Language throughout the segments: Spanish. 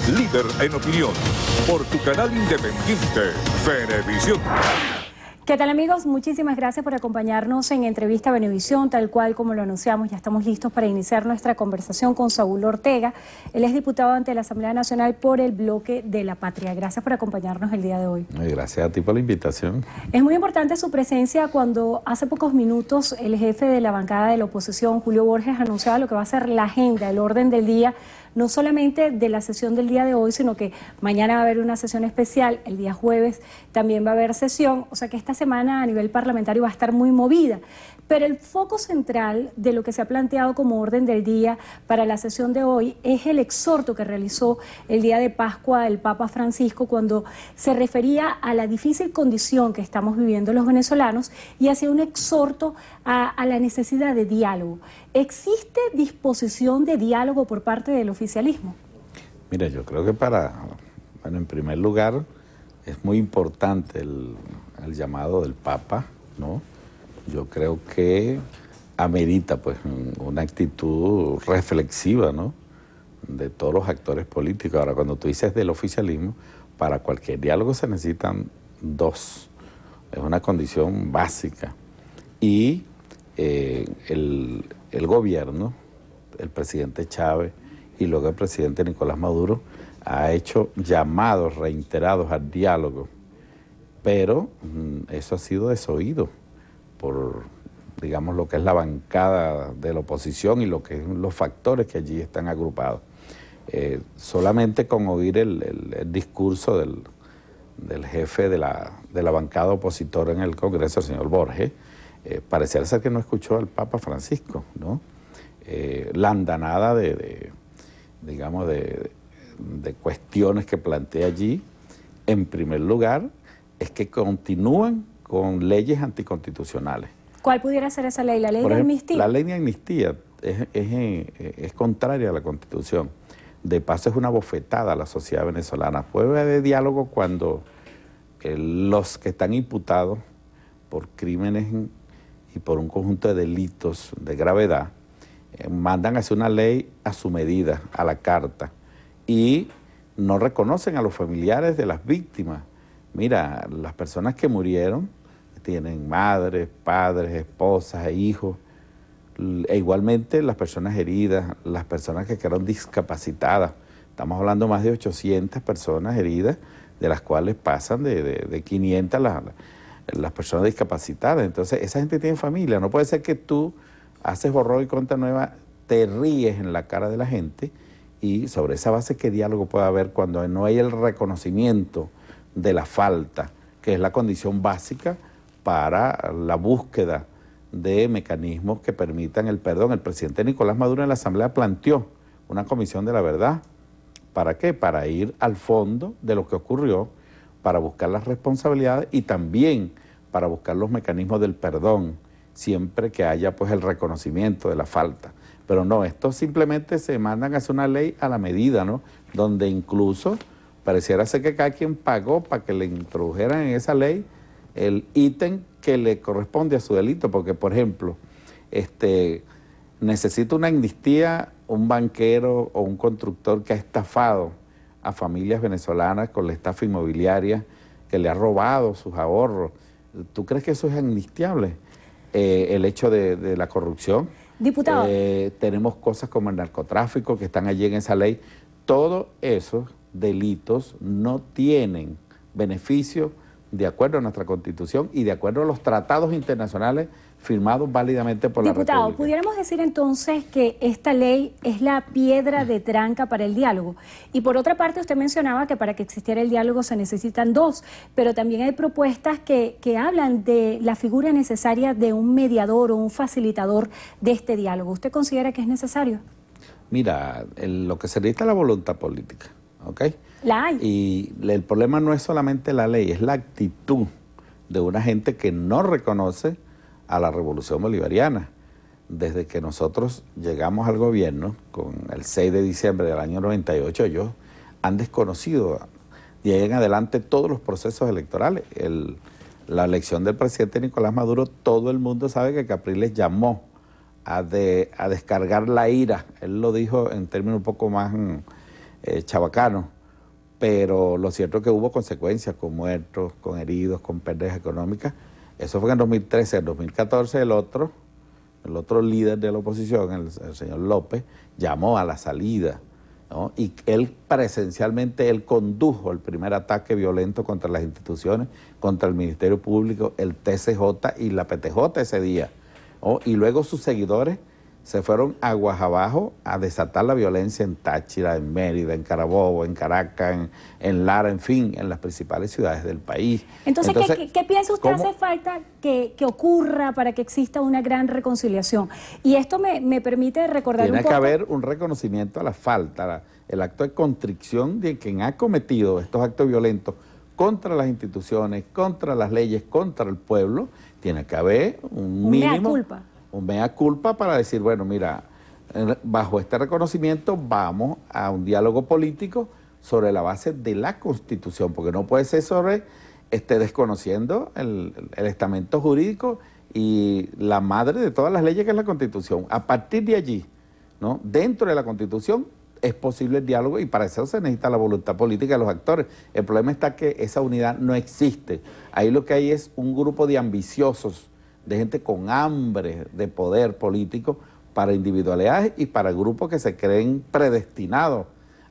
líder en opinión, por tu canal independiente, Venevisión. ¿Qué tal, amigos? Muchísimas gracias por acompañarnos en Entrevista Venevisión, tal cual como lo anunciamos. Ya estamos listos para iniciar nuestra conversación con Saúl Ortega. Él es diputado ante la Asamblea Nacional por el Bloque de la Patria. Gracias por acompañarnos el día de hoy. Gracias a ti por la invitación. Es muy importante su presencia cuando hace pocos minutos el jefe de la bancada de la oposición, Julio Borges, anunciaba lo que va a ser la agenda, el orden del día, no solamente de la sesión del día de hoy, sino que mañana va a haber una sesión especial, el día jueves también va a haber sesión, o sea que esta semana a nivel parlamentario va a estar muy movida. Pero el foco central de lo que se ha planteado como orden del día para la sesión de hoy es el exhorto que realizó el día de Pascua el Papa Francisco cuando se refería a la difícil condición que estamos viviendo los venezolanos y hacía un exhorto a la necesidad de diálogo. ¿Existe disposición de diálogo por parte del oficialismo? Mira, yo creo que en primer lugar es muy importante el llamado del Papa, ¿no? Yo creo que amerita pues una actitud reflexiva, ¿no?, de todos los actores políticos. Ahora, cuando tú dices del oficialismo, para cualquier diálogo se necesitan dos. Es una condición básica. Y el gobierno, el presidente Chávez y luego el presidente Nicolás Maduro ha hecho llamados reiterados al diálogo, pero eso ha sido desoído por, digamos, lo que es la bancada de la oposición y lo que son los factores que allí están agrupados. Solamente con oír el discurso del jefe de la bancada opositora en el Congreso, el señor Borges, pareciera ser que no escuchó al Papa Francisco, ¿no? La andanada de cuestiones que plantea allí, en primer lugar, es que continúan con leyes anticonstitucionales. ¿Cuál pudiera ser esa ley? ¿La ley de amnistía? La ley de amnistía es contraria a la Constitución. De paso, es una bofetada a la sociedad venezolana. Puede haber diálogo cuando los que están imputados por crímenes y por un conjunto de delitos de gravedad mandan a hacer una ley a su medida, a la carta, y no reconocen a los familiares de las víctimas. Mira, las personas que murieron tienen madres, padres, esposas e hijos, e igualmente las personas heridas, las personas que quedaron discapacitadas. Estamos hablando de más de 800 personas heridas, de las cuales pasan de 500 las personas discapacitadas. Entonces, esa gente tiene familia. No puede ser que tú haces borrón y cuenta nueva, te ríes en la cara de la gente, y sobre esa base, ¿qué diálogo puede haber cuando no hay el reconocimiento de la falta, que es la condición básica para la búsqueda de mecanismos que permitan el perdón? El presidente Nicolás Maduro en la Asamblea planteó una comisión de la verdad. ¿Para qué? Para ir al fondo de lo que ocurrió, para buscar las responsabilidades y también para buscar los mecanismos del perdón, siempre que haya pues el reconocimiento de la falta. Pero no, esto simplemente se mandan a hacer una ley a la medida, ¿no?, donde incluso pareciera ser que cada quien pagó para que le introdujeran en esa ley el ítem que le corresponde a su delito, porque, por ejemplo, necesita una amnistía un banquero o un constructor que ha estafado a familias venezolanas con la estafa inmobiliaria, que le ha robado sus ahorros. ¿Tú crees que eso es amnistiable? El hecho de la corrupción. Diputado. Tenemos cosas como el narcotráfico que están allí en esa ley. Todos esos delitos no tienen beneficio de acuerdo a nuestra Constitución y de acuerdo a los tratados internacionales firmados válidamente por la República. Diputado, ¿pudiéramos decir entonces que esta ley es la piedra de tranca para el diálogo? Y por otra parte, usted mencionaba que para que existiera el diálogo se necesitan dos, pero también hay propuestas que hablan de la figura necesaria de un mediador o un facilitador de este diálogo. ¿Usted considera que es necesario? Mira, lo que se necesita es la voluntad política, ¿ok? La hay. Y el problema no es solamente la ley, es la actitud de una gente que no reconoce a la revolución bolivariana. Desde que nosotros llegamos al gobierno, con el 6 de diciembre del año 98, ellos han desconocido de ahí en adelante todos los procesos electorales. La elección del presidente Nicolás Maduro, todo el mundo sabe que Capriles llamó a descargar la ira. Él lo dijo en términos un poco más chabacanos, pero lo cierto es que hubo consecuencias con muertos, con heridos, con pérdidas económicas. Eso fue en 2013. En 2014 el otro líder de la oposición, el señor López, llamó a la salida, ¿no? Y él presencialmente, él condujo el primer ataque violento contra las instituciones, contra el Ministerio Público, el TCJ y la PTJ ese día, ¿no? Y luego sus seguidores se fueron aguas abajo a desatar la violencia en Táchira, en Mérida, en Carabobo, en Caracas, en Lara, en fin, en las principales ciudades del país. Entonces ¿qué piensa usted hace falta que ocurra para que exista una gran reconciliación? Y esto me permite recordar un poco... Tiene que haber un reconocimiento a la falta, el acto de contrición de quien ha cometido estos actos violentos contra las instituciones, contra las leyes, contra el pueblo. Tiene que haber un mínimo... mea culpa. Un mea culpa para decir, bueno, mira, bajo este reconocimiento vamos a un diálogo político sobre la base de la Constitución, porque no puede ser sobre desconociendo el estamento jurídico y la madre de todas las leyes que es la Constitución. A partir de allí, ¿no?, dentro de la Constitución es posible el diálogo y para eso se necesita la voluntad política de los actores. El problema está que esa unidad no existe. Ahí lo que hay es un grupo de ambiciosos, de gente con hambre de poder político para individualidades y para grupos que se creen predestinados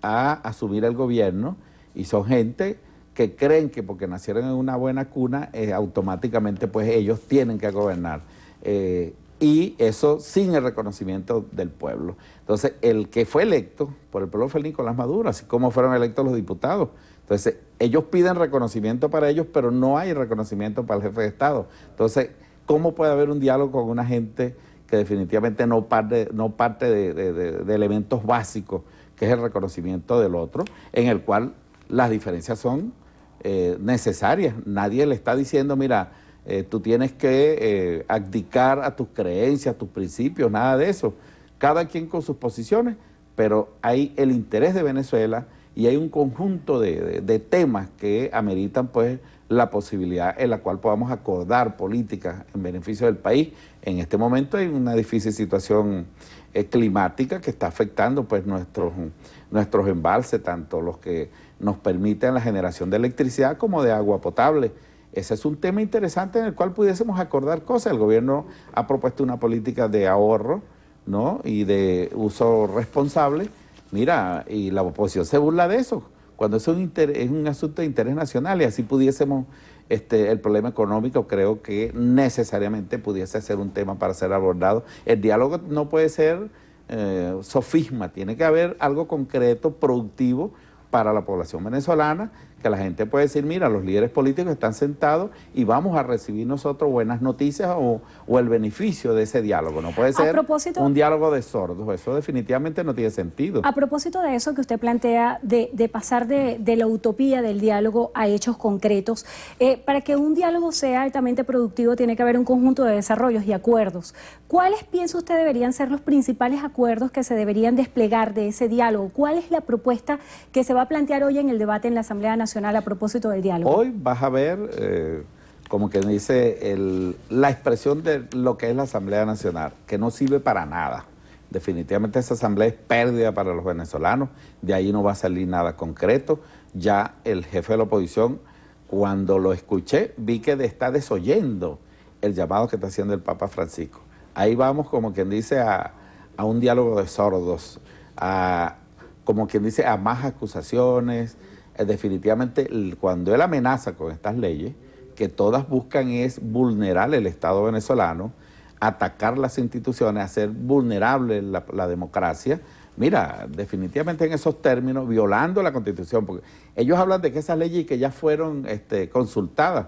a asumir el gobierno, y son gente que creen que porque nacieron en una buena cuna, automáticamente pues ellos tienen que gobernar. Y eso sin el reconocimiento del pueblo. Entonces, el que fue electo por el pueblo fue Nicolás Maduro, así como fueron electos los diputados. Entonces, ellos piden reconocimiento para ellos, pero no hay reconocimiento para el jefe de Estado. Entonces, ¿cómo puede haber un diálogo con una gente que definitivamente no parte de elementos básicos, que es el reconocimiento del otro, en el cual las diferencias son necesarias? Nadie le está diciendo, mira, tú tienes que abdicar a tus creencias, a tus principios, nada de eso. Cada quien con sus posiciones, pero hay el interés de Venezuela y hay un conjunto de temas que ameritan pues la posibilidad en la cual podamos acordar políticas en beneficio del país. En este momento hay una difícil situación climática que está afectando pues nuestros embalses, tanto los que nos permiten la generación de electricidad como de agua potable. Ese es un tema interesante en el cual pudiésemos acordar cosas. El gobierno ha propuesto una política de ahorro, ¿no?, y de uso responsable. Mira, y la oposición se burla de eso, cuando eso es un asunto de interés nacional, y así pudiésemos, el problema económico creo que necesariamente pudiese ser un tema para ser abordado. El diálogo no puede ser sofisma, tiene que haber algo concreto, productivo para la población venezolana, que la gente puede decir, mira, los líderes políticos están sentados y vamos a recibir nosotros buenas noticias o el beneficio de ese diálogo. No puede ser un diálogo de sordos, eso definitivamente no tiene sentido. A propósito de eso que usted plantea, de pasar de la utopía del diálogo a hechos concretos, para que un diálogo sea altamente productivo tiene que haber un conjunto de desarrollos y acuerdos. ¿Cuáles piensa usted deberían ser los principales acuerdos que se deberían desplegar de ese diálogo? ¿Cuál es la propuesta que se va a plantear hoy en el debate en la Asamblea Nacional a propósito del diálogo? Hoy vas a ver, como que dice, la expresión de lo que es la Asamblea Nacional, que no sirve para nada. Definitivamente esa asamblea es pérdida para los venezolanos, de ahí no va a salir nada concreto. Ya el jefe de la oposición, cuando lo escuché, vi que está desoyendo el llamado que está haciendo el Papa Francisco. Ahí vamos, como quien dice, a un diálogo de sordos, como quien dice, a más acusaciones. Definitivamente, cuando él amenaza con estas leyes, que todas buscan es vulnerar el Estado venezolano, atacar las instituciones, hacer vulnerable la democracia, mira, definitivamente en esos términos, violando la Constitución, porque ellos hablan de que esas leyes que ya fueron consultadas,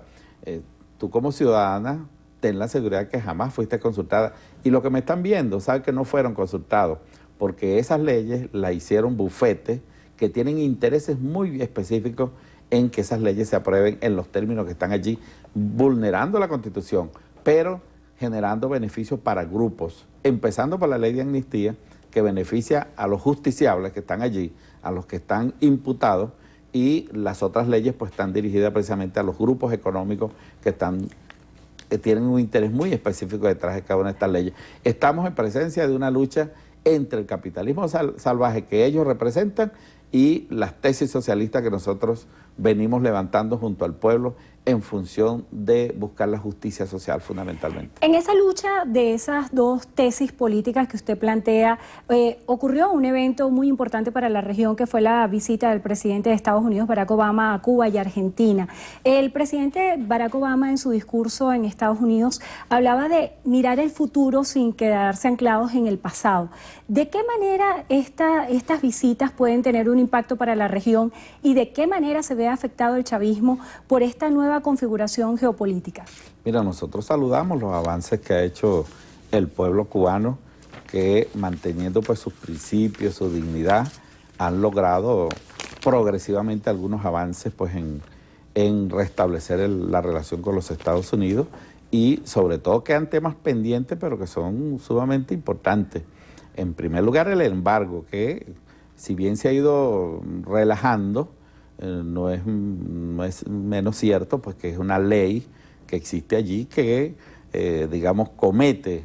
tú como ciudadana ten la seguridad que jamás fuiste consultada, y lo que me están viendo saben que no fueron consultados, porque esas leyes las hicieron bufetes que tienen intereses muy específicos en que esas leyes se aprueben en los términos que están allí, vulnerando la Constitución, pero generando beneficios para grupos, empezando por la ley de amnistía, que beneficia a los justiciables que están allí, a los que están imputados, y las otras leyes pues están dirigidas precisamente a los grupos económicos que tienen un interés muy específico detrás de cada una de estas leyes. Estamos en presencia de una lucha entre el capitalismo salvaje que ellos representan y las tesis socialistas que nosotros venimos levantando junto al pueblo en función de buscar la justicia social fundamentalmente. En esa lucha de esas dos tesis políticas que usted plantea, ocurrió un evento muy importante para la región que fue la visita del presidente de Estados Unidos, Barack Obama, a Cuba y Argentina. El presidente Barack Obama en su discurso en Estados Unidos hablaba de mirar el futuro sin quedarse anclados en el pasado. ¿De qué manera estas visitas pueden tener un impacto para la región y de qué manera se ve afectado el chavismo por esta nueva configuración geopolítica? Mira, nosotros saludamos los avances que ha hecho el pueblo cubano, que manteniendo pues sus principios, su dignidad, han logrado progresivamente algunos avances pues en restablecer la relación con los Estados Unidos, y sobre todo quedan temas pendientes pero que son sumamente importantes. En primer lugar, el embargo, que si bien se ha ido relajando, no es menos cierto, pues que es una ley que existe allí que, digamos, comete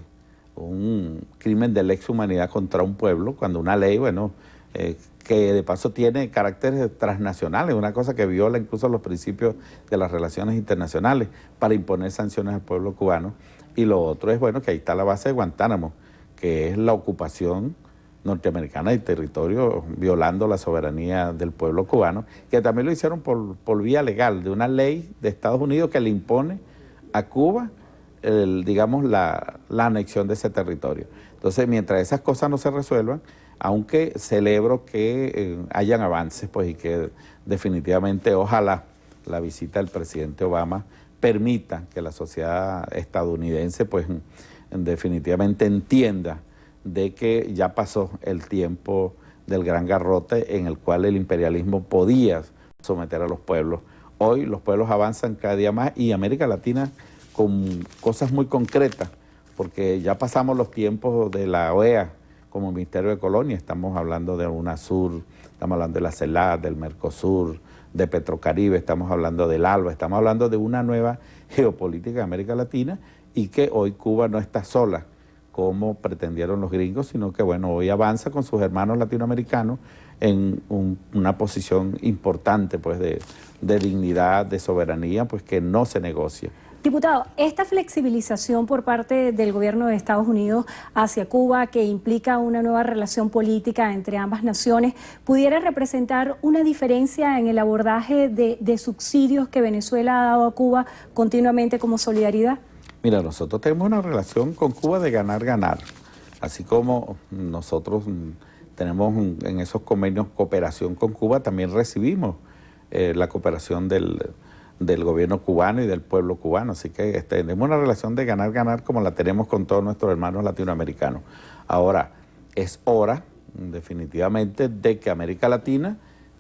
un crimen de lesa humanidad contra un pueblo, cuando una ley, bueno, que de paso tiene carácter transnacional, es una cosa que viola incluso los principios de las relaciones internacionales para imponer sanciones al pueblo cubano. Y lo otro es, bueno, que ahí está la base de Guantánamo, que es la ocupación norteamericana del territorio, violando la soberanía del pueblo cubano, que también lo hicieron por vía legal, de una ley de Estados Unidos que le impone a Cuba, digamos, la anexión de ese territorio. Entonces, mientras esas cosas no se resuelvan, aunque celebro que hayan avances, pues, y que definitivamente ojalá la visita del presidente Obama permita que la sociedad estadounidense, pues, definitivamente entienda de que ya pasó el tiempo del gran garrote en el cual el imperialismo podía someter a los pueblos. Hoy los pueblos avanzan cada día más, y América Latina con cosas muy concretas, porque ya pasamos los tiempos de la OEA como Ministerio de Colonia, estamos hablando de UNASUR, estamos hablando de la CELAC, del Mercosur, de Petrocaribe, estamos hablando del ALBA, estamos hablando de una nueva geopolítica de América Latina, y que hoy Cuba no está sola como pretendieron los gringos, sino que, bueno, hoy avanza con sus hermanos latinoamericanos en una posición importante, pues, de dignidad, de soberanía, pues, que no se negocia. Diputado, esta flexibilización por parte del gobierno de Estados Unidos hacia Cuba, que implica una nueva relación política entre ambas naciones, ¿pudiera representar una diferencia en el abordaje de subsidios que Venezuela ha dado a Cuba continuamente como solidaridad? Mira, nosotros tenemos una relación con Cuba de ganar-ganar, así como nosotros tenemos en esos convenios cooperación con Cuba, también recibimos la cooperación del gobierno cubano y del pueblo cubano, así que tenemos una relación de ganar-ganar como la tenemos con todos nuestros hermanos latinoamericanos. Ahora, es hora definitivamente de que América Latina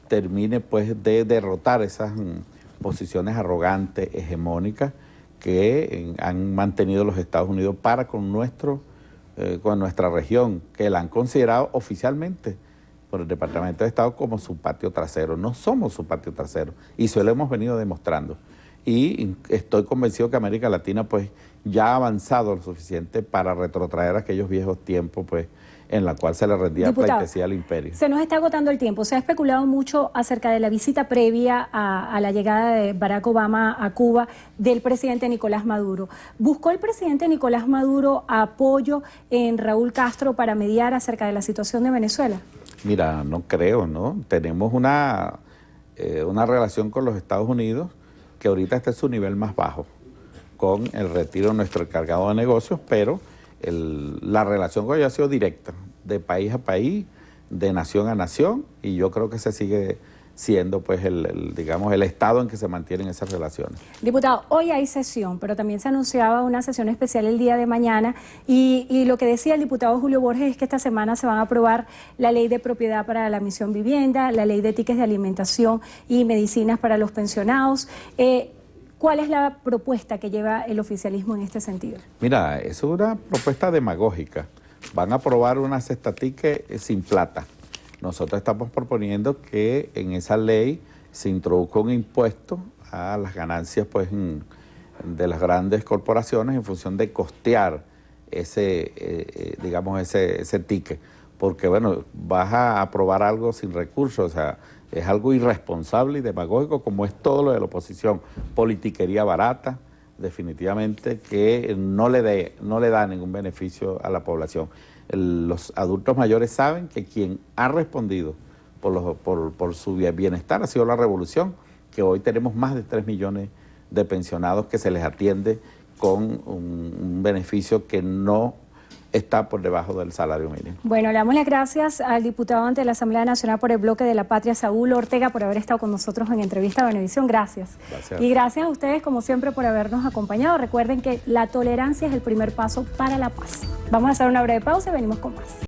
termine, pues, de derrotar esas posiciones arrogantes, hegemónicas, que han mantenido los Estados Unidos para con nuestra región, que la han considerado oficialmente por el Departamento de Estado como su patio trasero. No somos su patio trasero, y eso lo hemos venido demostrando. Y estoy convencido que América Latina, pues, ya ha avanzado lo suficiente para retrotraer aquellos viejos tiempos, pues, en la cual se le rendía pleitesía al imperio. Se nos está agotando el tiempo. Se ha especulado mucho acerca de la visita previa a la llegada de Barack Obama a Cuba del presidente Nicolás Maduro. ¿Buscó el presidente Nicolás Maduro apoyo en Raúl Castro para mediar acerca de la situación de Venezuela? Mira, no creo, ¿no? Tenemos una relación con los Estados Unidos que ahorita está en su nivel más bajo, con el retiro de nuestro encargado de negocios, pero la relación con ellos ha sido directa, de país a país, de nación a nación, y yo creo que se sigue siendo, pues, digamos, el estado en que se mantienen esas relaciones. Diputado, hoy hay sesión, pero también se anunciaba una sesión especial el día de mañana, y lo que decía el diputado Julio Borges es que esta semana se van a aprobar la ley de propiedad para la misión vivienda, la ley de tickets de alimentación y medicinas para los pensionados. ¿Cuál es la propuesta que lleva el oficialismo en este sentido? Mira, es una propuesta demagógica. Van a aprobar una cesta ticket sin plata. Nosotros estamos proponiendo que en esa ley se introduzca un impuesto a las ganancias, pues, de las grandes corporaciones en función de costear ese ticket. porque bueno, vas a aprobar algo sin recursos, o sea, es algo irresponsable y demagógico, como es todo lo de la oposición, politiquería barata, definitivamente, que no le da ningún beneficio a la población. Los adultos mayores saben que quien ha respondido por su bienestar ha sido la revolución, que hoy tenemos más de 3 millones de pensionados que se les atiende con un beneficio que no está por debajo del salario mínimo. Bueno, le damos las gracias al diputado ante la Asamblea Nacional por el Bloque de la Patria, Saúl Ortega, por haber estado con nosotros en Entrevista a Venevisión. Gracias. Y gracias a ustedes, como siempre, por habernos acompañado. Recuerden que la tolerancia es el primer paso para la paz. Vamos a hacer una breve pausa y venimos con más.